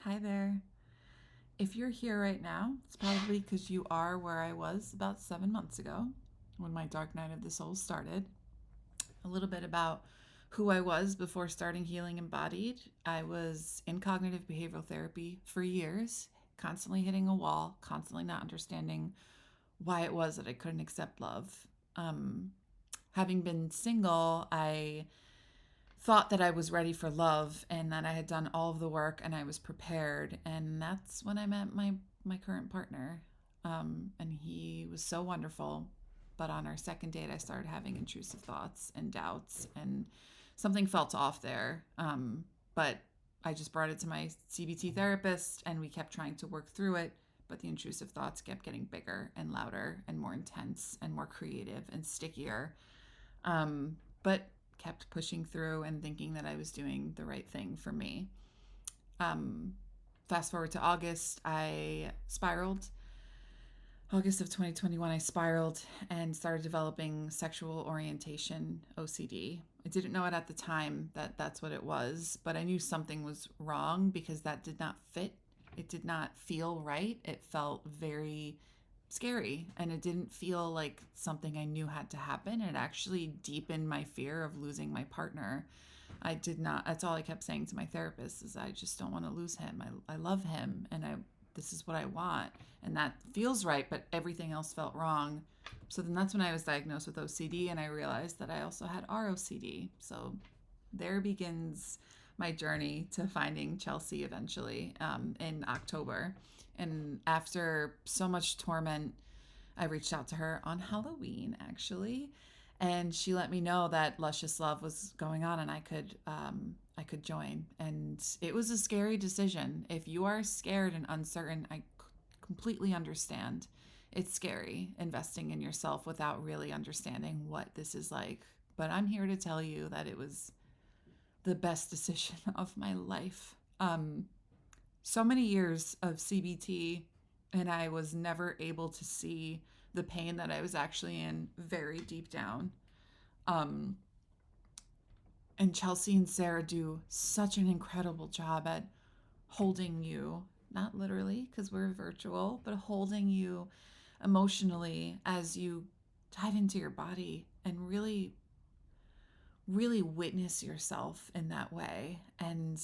Hi there. If you're here right now, it's probably because you are where I was about 7 months ago when my dark night of the soul started. A little bit about who I was before starting Healing Embodied. I was in cognitive behavioral therapy for years, constantly hitting a wall, constantly not understanding why it was that I couldn't accept love. Um, Having been single, I thought that I was ready for love and that I had done all of the work and I was prepared. And that's when I met my current partner. And he was so wonderful. But on our second date, I started having intrusive thoughts and doubts, and something felt off there. But I just brought it to my CBT therapist, and we kept trying to work through it. But the intrusive thoughts kept getting bigger and louder and more intense and more creative and stickier. But kept pushing through and thinking that I was doing the right thing for me. Um, Fast forward to August, I spiraled. August of 2021, I spiraled and started developing sexual orientation OCD. I didn't know it at the time that that's what it was, but I knew something was wrong because that did not fit. It did not feel right. It felt very scary and it didn't feel like something I knew had to happen. It actually deepened my fear of losing my partner. I did not, that's all I kept saying to my therapist is I just don't want to lose him. I love him and this is what I want. And that feels right, but everything else felt wrong. So then that's when I was diagnosed with OCD and I realized that I also had ROCD. So there begins my journey to finding Chelsea eventually in October. And after so much torment, I reached out to her on Halloween, actually, and she let me know that Luscious Love was going on, and I could join. And it was a scary decision. If you are scared and uncertain, I completely understand. It's scary investing in yourself without really understanding what this is like. But I'm here to tell you that it was the best decision of my life. So many years of CBT, and I was never able to see the pain that I was actually in very deep down. Um, and Chelsea and Sarah do such an incredible job at holding you, not literally because we're virtual, but holding you emotionally as you dive into your body and really witness yourself in that way and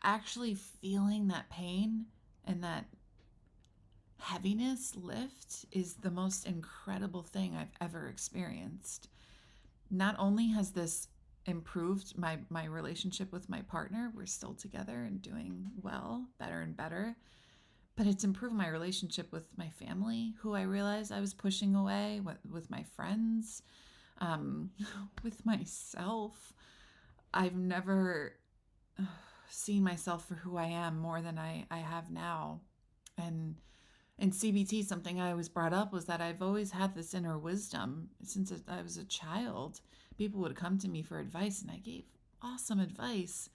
actually feeling that pain and that heaviness lift is the most incredible thing I've ever experienced. Not only has this improved my relationship with my partner, we're still together and doing well, better and better, but it's improved my relationship with my family, who I realized I was pushing away, with my friends, um, with myself. I've never seen myself for who I am more than I have now. And in CBT, something I always brought up was that I've always had this inner wisdom since I was a child. People would come to me for advice, and I gave awesome advice.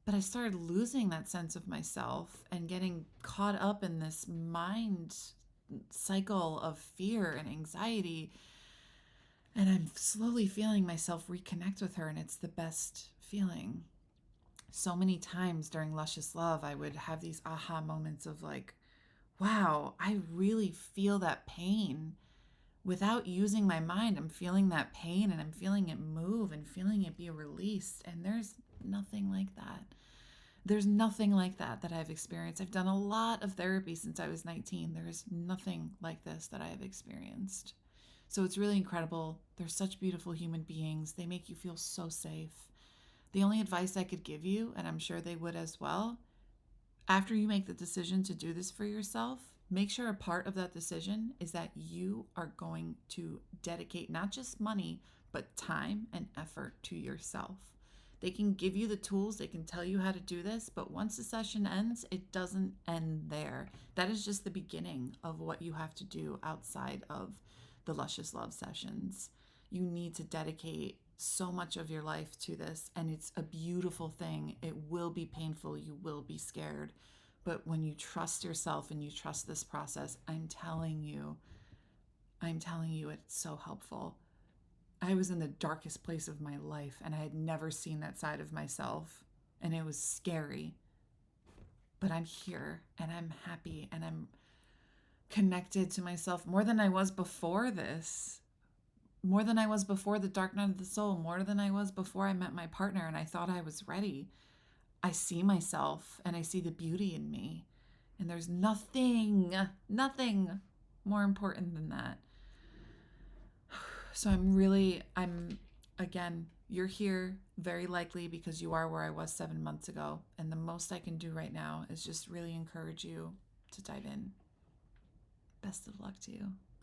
But I started losing that sense of myself and getting caught up in this mind cycle of fear and anxiety. And I'm slowly feeling myself reconnect with her, and it's the best feeling. So many times during Luscious Love, I would have these aha moments of like, wow, I really feel that pain without using my mind. I'm feeling that pain and I'm feeling it move and feeling it be released. And there's nothing like that. There's nothing like that I've experienced. I've done a lot of therapy since I was 19. There is nothing like this that I have experienced. So it's really incredible. They're such beautiful human beings. They make you feel so safe. The only advice I could give you, and I'm sure they would as well, after you make the decision to do this for yourself, make sure a part of that decision is that you are going to dedicate not just money, but time and effort to yourself. They can give you the tools, they can tell you how to do this, but once the session ends, it doesn't end there. That is just the beginning of what you have to do outside of the Luscious Love sessions. You need to dedicate so much of your life to this, and it's a beautiful thing. It will be painful, you will be scared, but when you trust yourself and you trust this process, I'm telling you, it's so helpful. I was in the darkest place of my life and I had never seen that side of myself, and it was scary, but I'm here and I'm happy and I'm connected to myself more than I was before this, more than I was before the dark night of the soul, more than I was before I met my partner and I thought I was ready. I see myself and I see the beauty in me. And there's nothing more important than that. So again, you're here very likely because you are where I was 7 months ago. And the most I can do right now is just really encourage you to dive in. Best of luck to you.